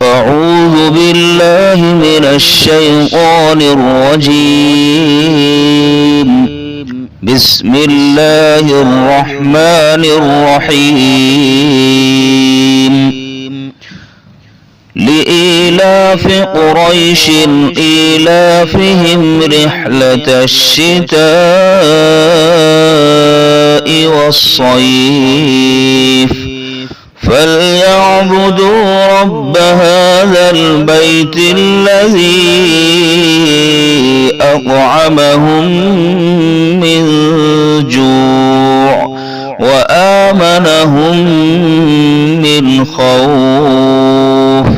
أعوذ بالله من الشيطان الرجيم. بسم الله الرحمن الرحيم. لإيلاف قريش إيلافهم رحلة الشتاء والصيف فليعبدوا رب هذا البيت الذي أطعمهم من جوع وآمنهم من خوف.